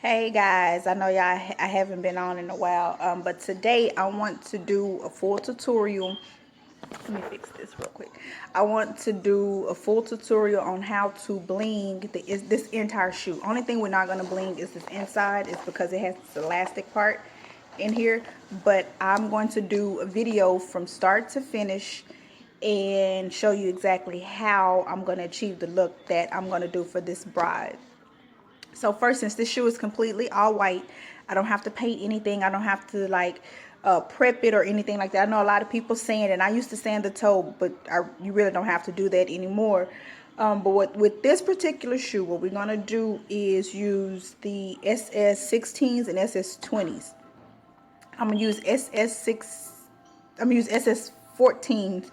Hey guys, I know y'all I haven't been on in a while, but today I want to do a full tutorial. Let me fix this real quick. I want to do a full tutorial on how to bling this entire shoe. Only thing we're not going to bling is this inside, is because it has this elastic part in here. But I'm going to do a video from start to finish and show you exactly how I'm going to achieve the look that I'm going to do for this bride. So first, since this shoe is completely all white, I don't have to paint anything. I don't have to like prep it or anything like that. I know a lot of people sand, and I used to sand the toe, but you really don't have to do that anymore. But with this particular shoe, what we're gonna do is use the SS16s and SS20s. I'm gonna use SS14s,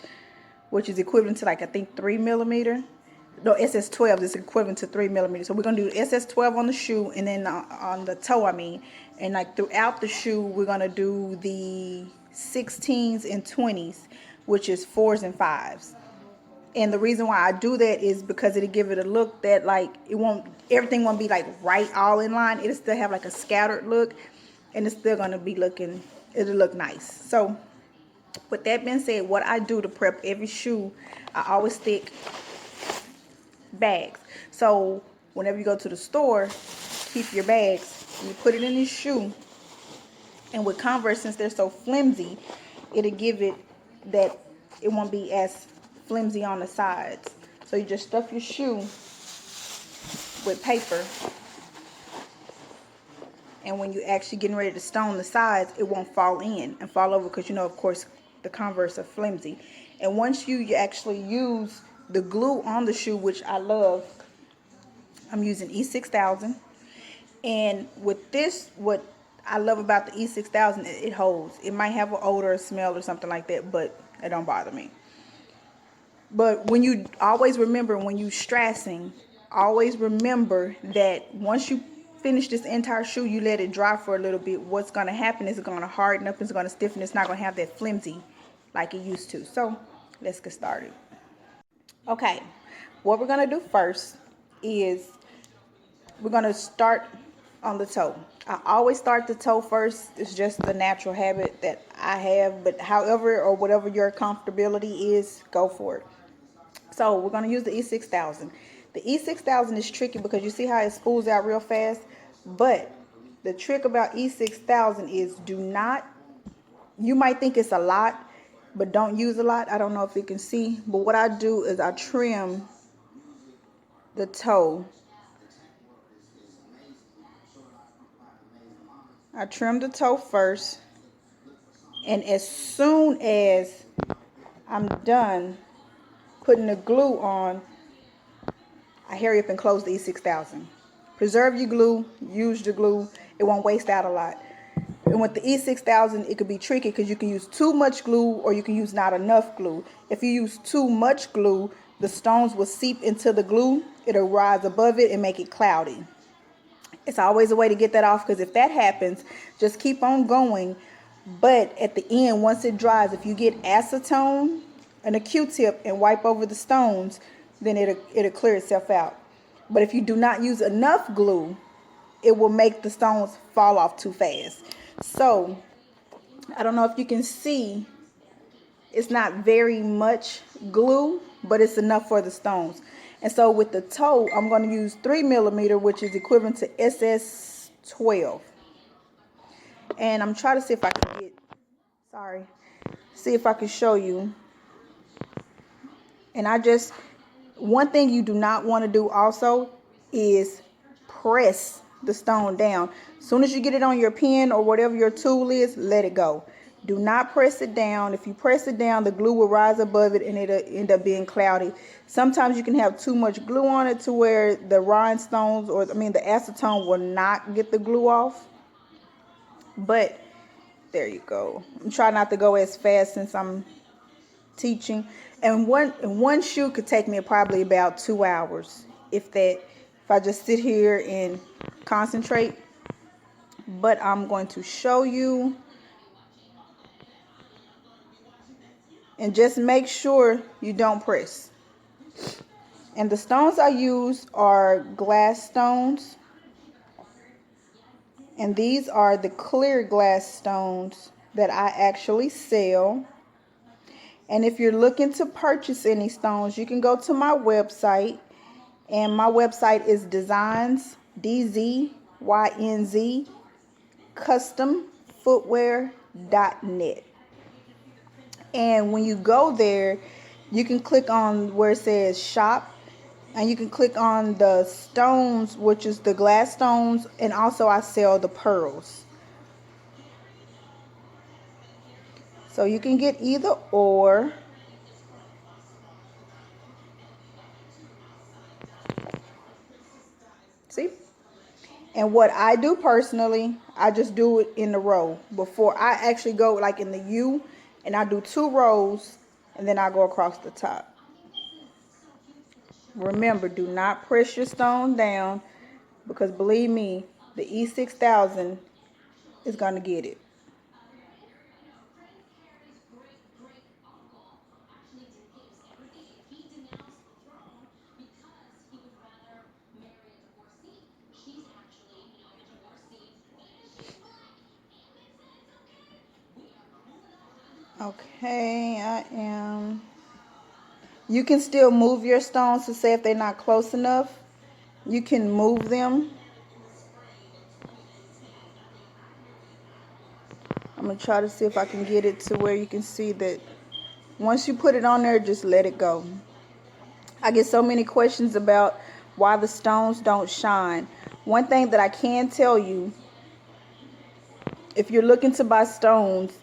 which is equivalent to, like, I think 3 millimeter. No, SS12 is equivalent to 3 millimeters. So we're gonna do SS12 on the shoe, and then on the toe, and like throughout the shoe, we're gonna do the 16s and 20s, which is 4s and 5s. And the reason why I do that is because it'll give it a look that, like, everything won't be like right all in line. It'll still have like a scattered look, and it's still gonna be looking, it'll look nice. So with that being said, what I do to prep every shoe, I always stick bags. So whenever you go to the store, keep your bags, you put it in this shoe. And with Converse, since they're so flimsy, it'll give it that it won't be as flimsy on the sides. So you just stuff your shoe with paper, and when you actually getting ready to stone the sides, it won't fall in and fall over, because of course the Converse are flimsy. And once you actually use the glue on the shoe, which I love, I'm using E6000. And with this, what I love about the E6000, it holds. It might have an odor or smell or something like that, but it don't bother me. But when you always remember, when you stressing, always remember that once you finish this entire shoe, you let it dry for a little bit. What's going to happen is it's going to harden up, it's going to stiffen. It's not going to have that flimsy like it used to. So let's get started. Okay, what we're going to do first is we're going to start on the toe. I always start the toe first. It's just the natural habit that I have, but however or whatever your comfortability is, go for it. So we're going to use the E6000. The E6000 is tricky because you see how it spools out real fast, but the trick about E6000 is you might think it's a lot, but don't use a lot. I don't know if you can see, but what I do is I trim the toe. I trim the toe first, and as soon as I'm done putting the glue on, I hurry up and close the E6000. Preserve your glue, use the glue. It won't waste out a lot. And with the E6000, it could be tricky because you can use too much glue or you can use not enough glue. If you use too much glue, the stones will seep into the glue. It'll rise above it and make it cloudy. It's always a way to get that off, because if that happens, just keep on going. But at the end, once it dries, if you get acetone and a Q-tip and wipe over the stones, then it'll clear itself out. But if you do not use enough glue, it will make the stones fall off too fast. So I don't know if you can see, it's not very much glue, but it's enough for the stones. And so with the toe, I'm going to use 3 millimeter, which is equivalent to SS12. And I'm trying to see if I can see if I can show you. And one thing you do not want to do also is press the stone down. As soon as you get it on your pen or whatever your tool is, let it go. Do not press it down. If you press it down, the glue will rise above it and it'll end up being cloudy. Sometimes you can have too much glue on it to where the rhinestones, the acetone will not get the glue off. But there you go. I'm trying not to go as fast since I'm teaching. And one shoe could take me probably about 2 hours, if I just sit here and concentrate. But I'm going to show you, and just make sure you don't press. And the stones I use are glass stones. And these are the clear glass stones that I actually sell. And if you're looking to purchase any stones, you can go to my website. And my website is designs, DZYNZ, customfootwear.net. And when you go there, you can click on where it says shop, and you can click on the stones, which is the glass stones, and also I sell the pearls. So you can get either or. See? And what I do personally, I just do it in the row. Before I actually go like in the U, and I do 2 rows, and then I go across the top. Remember, do not press your stone down, because believe me, the E6000 is going to get it. Okay, I am. You can still move your stones to say if they're not close enough. You can move them. I'm going to try to see if I can get it to where you can see that once you put it on there, just let it go. I get so many questions about why the stones don't shine. One thing that I can tell you, if you're looking to buy stones,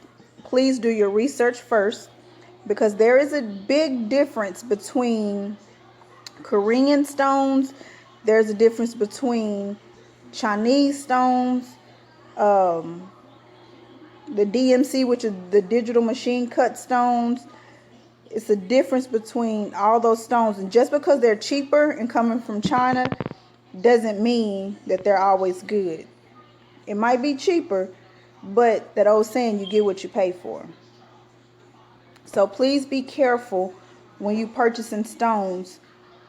please do your research first, because there is a big difference between Korean stones. There's a difference between Chinese stones, the DMC, which is the digital machine cut stones. It's a difference between all those stones, and just because they're cheaper and coming from China doesn't mean that they're always good. It might be cheaper, but that old saying, you get what you pay for. So please be careful when you purchasing stones,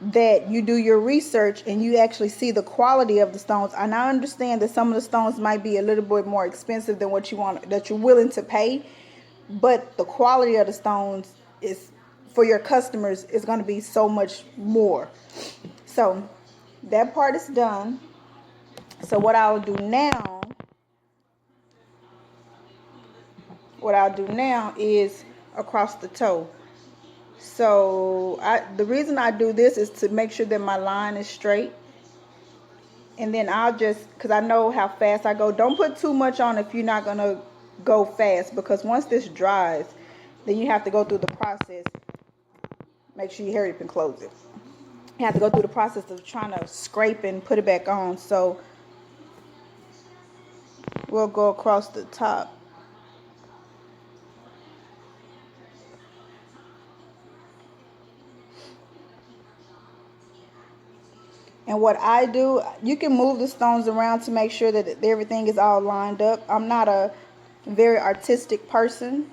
that you do your research and you actually see the quality of the stones. And I understand that some of the stones might be a little bit more expensive than what you want, that you're willing to pay, but the quality of the stones is, for your customers, is going to be so much more. So that part is done. So what I'll do now is across the toe. So the reason I do this is to make sure that my line is straight. And then I'll just, because I know how fast I go, don't put too much on if you're not going to go fast, because once this dries, then you have to go through the process. Make sure you hurry up and close it. You have to go through the process of trying to scrape and put it back on. So we'll go across the top. And what I do, you can move the stones around to make sure that everything is all lined up. I'm not a very artistic person.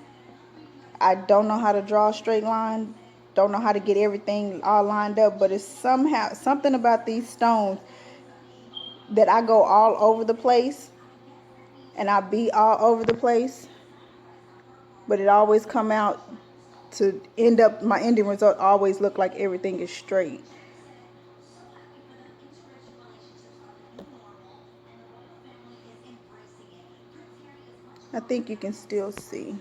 I don't know how to draw a straight line. Don't know how to get everything all lined up. But it's somehow something about these stones that I go all over the place. And I be all over the place. But it always come out to end up, my ending result always look like everything is straight. I think you can still see.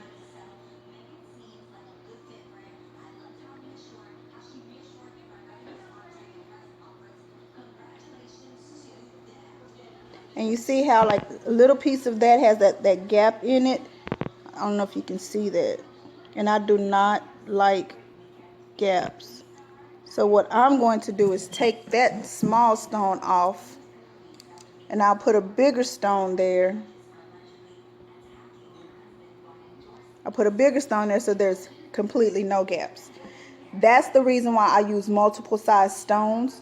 And you see how like a little piece of that has that gap in it. I don't know if you can see that. And I do not like gaps. So what I'm going to do is take that small stone off, and I'll put a bigger stone there. I'll put a bigger stone there so there's completely no gaps. That's the reason why I use multiple size stones.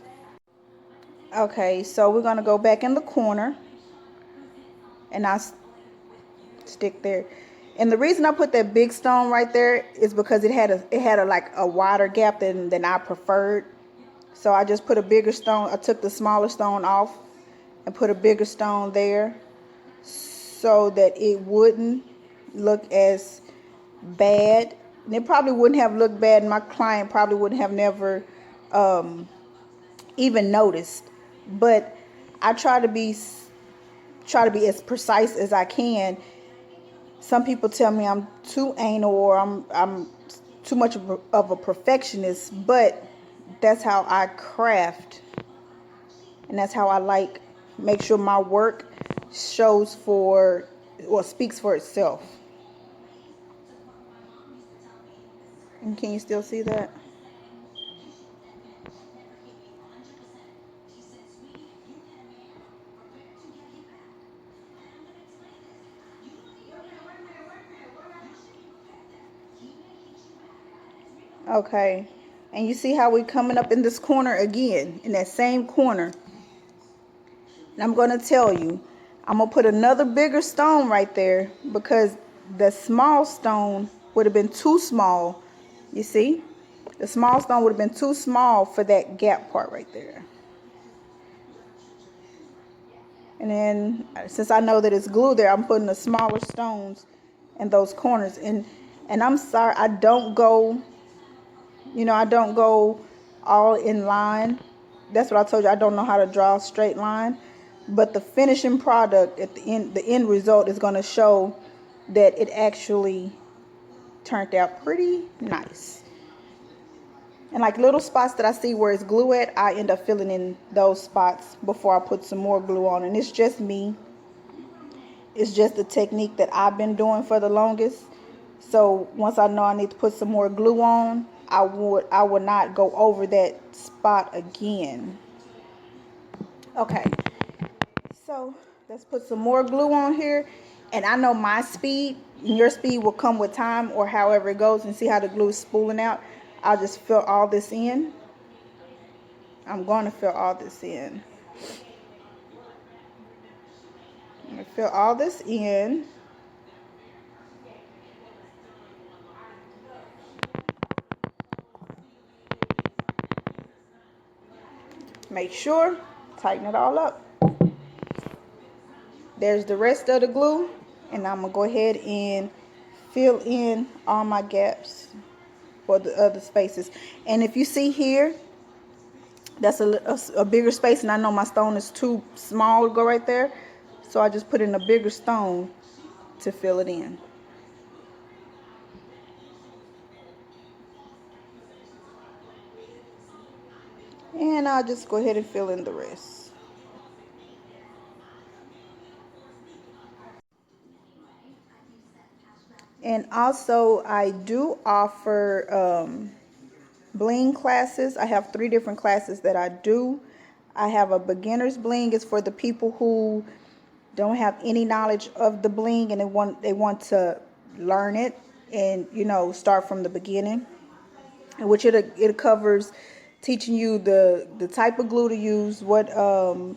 Okay, so we're going to go back in the corner, and I stick there. And the reason I put that big stone right there is because it had a like a wider gap than I preferred. So I just put a bigger stone. I took the smaller stone off and put a bigger stone there. so that it wouldn't look as bad. And it probably wouldn't have looked bad. My client probably would have never even noticed. But I try to be as precise as I can. Some people tell me I'm too anal, or I'm too much of a perfectionist, but that's how I craft, and that's how I make sure my work shows for, or speaks for itself. And can you still see that? Okay. And you see how we coming up in this corner again, in that same corner. And I'm going to tell you, I'm going to put another bigger stone right there, because the small stone would have been too small. You see? The small stone would have been too small for that gap part right there. And then, since I know that it's glue there, I'm putting the smaller stones in those corners. And I'm sorry, I don't go, I don't go all in line. That's what I told you. I don't know how to draw a straight line. But the finishing product at the end result is going to show that it actually turned out pretty nice. And like little spots that I see where it's glue at, I end up filling in those spots before I put some more glue on. And it's just me. It's just the technique that I've been doing for the longest. So once I know I need to put some more glue on, I would not go over that spot again. Okay, so let's put some more glue on here. And I know my speed and your speed will come with time, or however it goes. And see how the glue is spooling out. I'll just fill all this in. I'm going to fill all this in. I'm going to fill all this in. Make sure, tighten it all up. There's the rest of the glue, and I'm gonna go ahead and fill in all my gaps for the other spaces. And if you see here, that's a bigger space, and I know my stone is too small to go right there, so I just put in a bigger stone to fill it in. And I'll just go ahead and fill in the rest. And also, I do offer bling classes. I have 3 different classes that I do. I have a beginner's bling. It's for the people who don't have any knowledge of the bling, and they want to learn it and start from the beginning. In which it covers teaching you the type of glue to use, what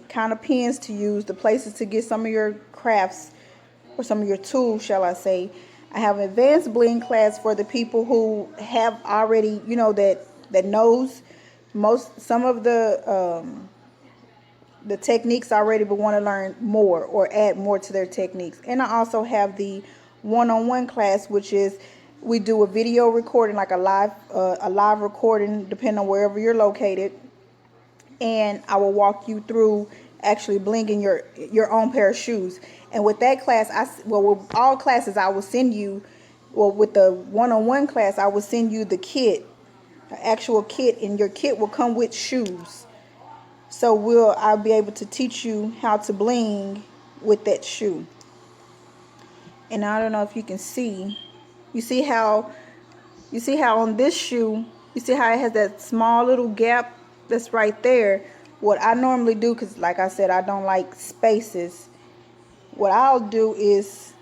kind of pens to use, the places to get some of your crafts, or some of your tools, shall I say. I have an advanced bling class for the people who have already, that knows some of the techniques already, but want to learn more or add more to their techniques. And I also have the one-on-one class, which is we do a video recording, like a live recording, depending on wherever you're located, and I will walk you through actually blinging your own pair of shoes. And with that class, with all classes, I will send you, with the one-on-one class, I will send you the kit, the actual kit, and your kit will come with shoes. So I'll be able to teach you how to bling with that shoe. And I don't know if you can see. You see how on this shoe, you see how it has that small little gap that's right there. What I normally do, because like I said, I don't like spaces. What I'll do is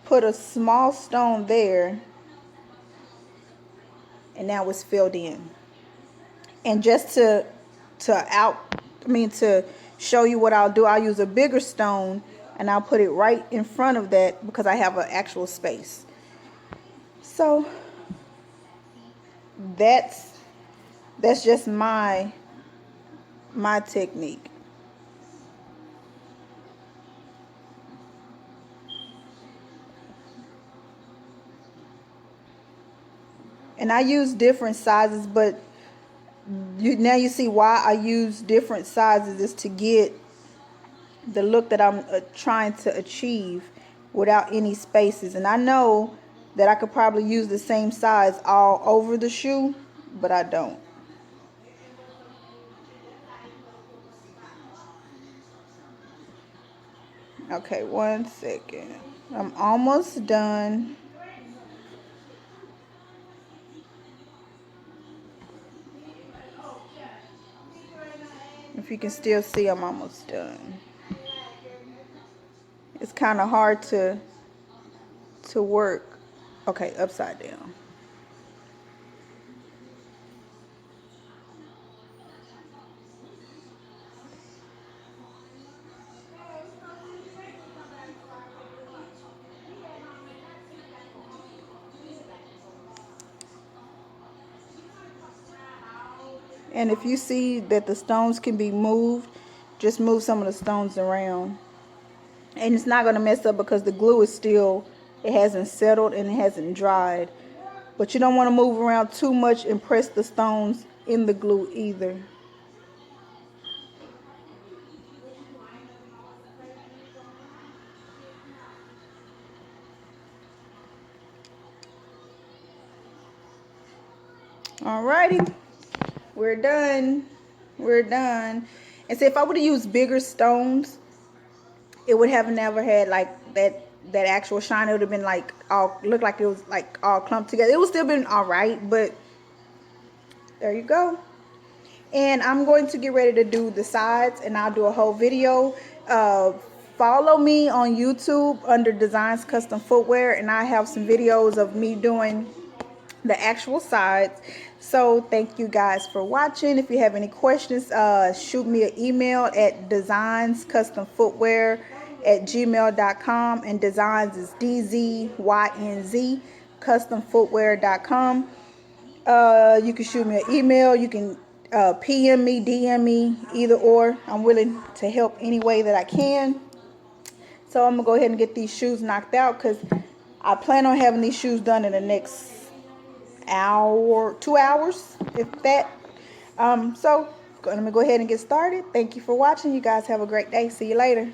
put a small stone there, and now it's filled in. And just to show you what I'll do, I'll use a bigger stone, and I'll put it right in front of that, because I have an actual space. So that's just my technique. And I use different sizes, but now you see why I use different sizes is to get the look that I'm trying to achieve without any spaces. And I know that I could probably use the same size all over the shoe, but I don't. Okay, 1 second. I'm almost done. If you can still see, I'm almost done. It's kind of hard to work. Okay, upside down. And if you see that the stones can be moved, just move some of the stones around. And it's not going to mess up because the glue is still, it hasn't settled and it hasn't dried. But you don't want to move around too much and press the stones in the glue either. Alrighty, we're done. We're done. And see, if I would have used bigger stones, it would have never had like that actual shine. It would have been like all, looked like it was like all clumped together. It would still been all right, but there you go. And I'm going to get ready to do the sides, and I'll do a whole video. uh Follow me on YouTube under Designs Custom Footwear, and I have some videos of me doing the actual sides. So thank you guys for watching. If you have any questions, shoot me an email at designscustomfootwear@gmail.com, and designs is DZYNZ customfootwear.com. You can shoot me an email, you can PM me, DM me, either or. I'm willing to help any way that I can. So I'm gonna go ahead and get these shoes knocked out, because I plan on having these shoes done in the next hour, 2 hours, if that. So let me go ahead and get started. Thank you for watching. You guys have a great day. See you later.